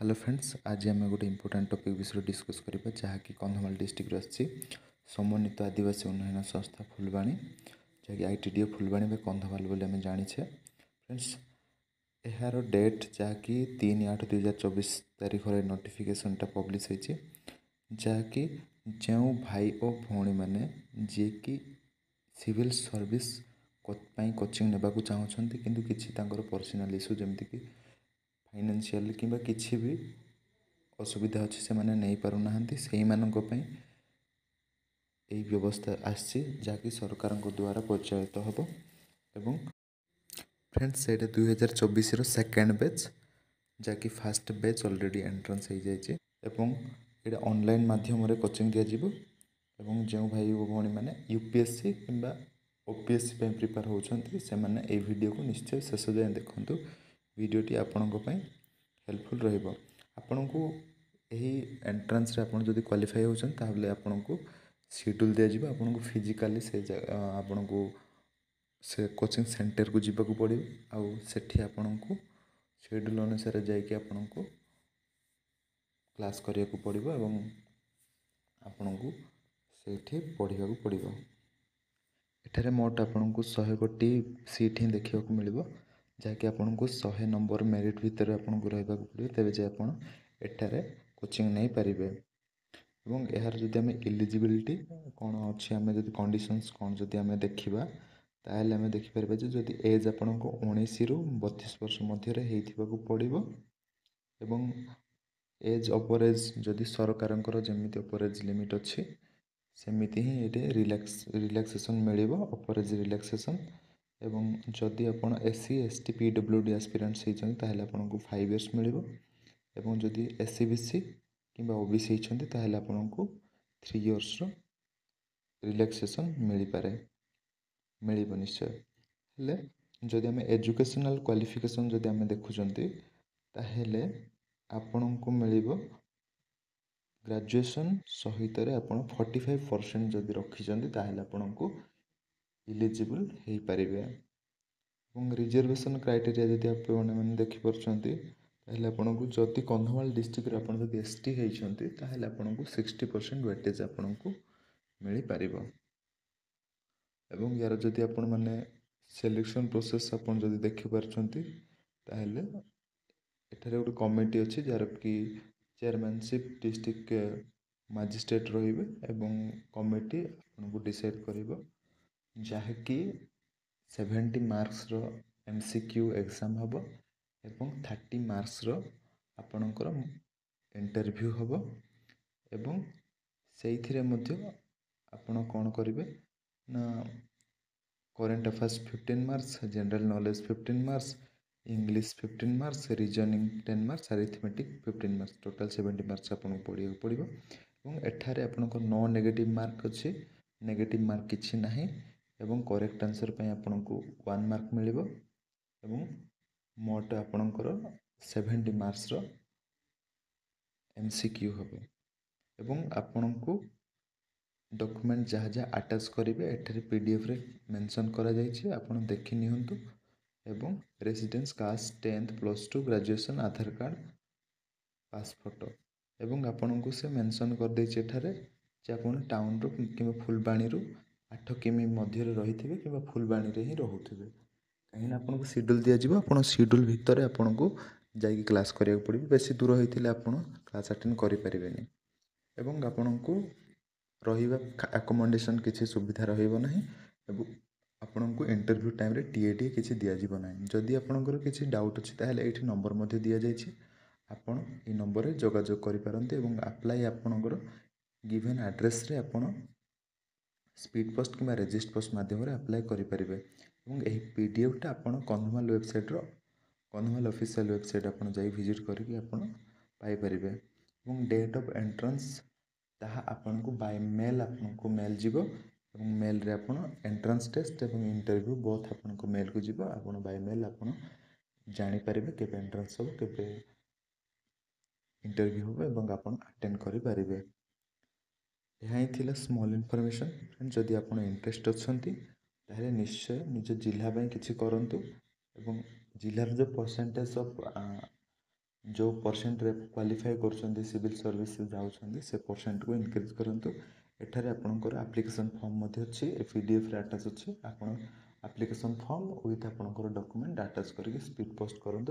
Hello friends, आज आम गोटे इंपोर्टाट टॉपिक विषय डिस्कस करवा जहाँकि कंधमाल डिस्ट्रिक्ट आसी समन्वित आदिवासी उन्नयन संस्था फुलवाणी जहाँकि आईटीडीओ फुलवाणी में कंधमाल बोली आम जाचे फ्रेंड्स। यार डेट जहाँकि 3/8/2024 तारीख नोटिफिकेशनटा पब्लिश होती जहाँकि जो भाई और भौणी मैंने जी कि सिविल सर्विस कोचिंग नेबाक चाहूँगी किंतु किसी पर्सनाल इश्यू जमीक फाइनेंशियल कि किसी भी असुविधा अच्छी से मैंने नहीं पारना से मानी व्यवस्था आसी जहाँकि सरकार द्वारा परिचालित हम एवं फ्रेंड्स से 2024 सेकेंड बैच जहाँकि फास्ट बैच ऑलरेडी एंट्रेंस हो जाए ये ऑनलाइन माध्यम कोचिंग दिज्व एवं जो भाई और भौणी मैंने यूपीएससी कि ओपीएससी प्रिपेयर होती से मैंने वीडियो को निश्चय शेष जाए देखूँ। वीडियोटी आपंप हेल्पफुल रपण को यही एंट्रांस आप क्वालिफाई होते आपन को शेड्यूल दिज्व आपन को फिजिकाली से आपन को से कोचिंग सेंटर को जीवाक पड़ो आउ सेठी आपन को शेड्यूल अनुसार जाकि आपन को क्लास करिया को पड़ो एवं आपन को सेठी पढ़ा पड़ो। एठारे मोट आपन को 100 गोटी सीट ही देखा मिल जहाँकि आपन को 100 नंबर मेरिट भितर आपन को रहा पड़ो तेज जे आप एठारे कोचिंग नहीं पारे। एवं यार जदि आम इलिजिबिलिटी कौन अच्छी आम जब कंडीशंस कौन जदि आम देखा ताल आम देखिपर जदि एज आपन को 19 ରୁ 32 वर्ष मध्य पड़ो एवं एज अपर एज जदि सरकार जमी अपर एज लिमिट अच्छी सेमिति ही ये रिलैक्सेशन मिल अपर एज रिलैक्सेशन एवं जदि आप एससी एसटी पीडब्ल्यूडी एस्पिरेंट्स होती आपन को 5 इयर्स मिल एवं जदि एससी बीसी कि ओबीसी होती आपन को 3 इयर्स रिलैक्सेशन मिल पारे मिल निश्चय हेले जदि आम एजुकेशनल क्वालिफिकेशन जदि आम देखुंत ताहेले आपन को मिल ग्रेजुएशन सहित आप 45% जदि रखिंट ताहेले आपन को इलिजिबल हो पारे। रिजर्वेशन क्राइटेरिया जदि आप देखिपुर आपन को जदि कंधमाल डिस्ट्रिक्ट आप एसटी होती आपन को 60% वेटेज आपन को मिल पार एवं यार जदि आपण मैंने सिलेक्शन प्रोसेस आपन जदि देखिपारछंती ताहेले एठारे गोटे कमिटी अच्छी जार कि चेयरमैनशिप डिस्ट्रिक्ट मजिस्ट्रेट रहिबे एवं कमिटी आपन को डिसाइड करिवो जहाँकि 70 मार्क्स रो एमसीक्यू एग्जाम हम एवं 30 मार्क्स रो आपणकर इंटरव्यू हम एवं से आपण कौन करेंगे ना current affairs 15 marks general knowledge 15 marks English 15 marks reasoning 10 marks arithmetic 15 marks total 70 marks आपको पढ़ा पड़ो और एठारे आपनकर नो नेगेटिव मार्क अच्छी नेगेटिव मार्क किसी ना एवं करेक्ट आंसर पे आपन को 1 मार्क मिल एवं मोट आपणकर 70 मार्क्स रो एमसीक्यू हम एवं आपण को डॉक्यूमेंट जहाँ जहाँ अटैच करेंगे एठारे पीडीएफ रे मेंशन करा जाइए आपन देखि नियंतु एवं रेसिडेंस कास्ट 10th +2 ग्रेजुएशन आधार कार्ड पास फोटो एवं आपन को से मेंशन कर देछि एठारे जे आपन टाउन रो कि फुलबाणी रू 8 किमी मध्य रही थे कि फुलबाणी रे ही रहुथिबे कहीं आपन को शेड्यूल दिया जिवो आपन शेड्यूल भितर आपन को जाई क्लास करिया पड़ो बेसी दूर होइथिले आपन क्लास अटेंड करि परिबेनी एवं आपन को रहिबा अकोमोडेशन किसी सुविधा रहिबो नाही एवं आपन को इंटरव्यू टाइम रे टीएडी किसी दिया जीवो नाही जदि आपनकर किसी डाउट अछि ताहेले एठी नंबर मध्ये दिया जाइछि आपन ई नंबर रे जोगाजोग करि पारंते एवं अप्लाई आपनकर गिवन एड्रेस रे आपन स्पीड पोस्ट कि रेजिस्ट पोस्ट माध्यम अप्लाई करेंगे और यही पीडीएफटा आपन कंधमाल वेबसाइट रो कंधमाल ऑफिशियल वेबसाइट आपन जाई विजिट करके आपन पाई परिबे और डेट ऑफ एंट्रेंस ताहा आपन को बाय मेल आपन को मेल जीवो और मेल रे आपन एंट्रेंस टेस्ट और इंटरव्यू बोथ आपन को मेल को जीवो आपन बाय मेल आपन जानि परिबे केबे एंट्रेंस हो केबे इंटरव्यू हो एवं आपन अटेंड करि परिबे। यहाँ ही स्मॉल इनफॉरमेशन फ्रेंड जदि आप इंटरेस्ट अच्छा ताहले निश्चय निज जिला किसी करूँ एवं जिलार जो परसेंटेज ऑफ जो परसेंट क्वालिफाई कर सिविल सर्विस जाऊँच से परसेंट को इनक्रीज करूँ। एठारे आपणकर एप्लिकेशन फॉर्म अच्छी PDF रे अटैच अच्छी। आप एप्लिकेशन फॉर्म विथ आपणकर डॉक्यूमेंट अटैच करके स्पीड पोस्ट करूँ।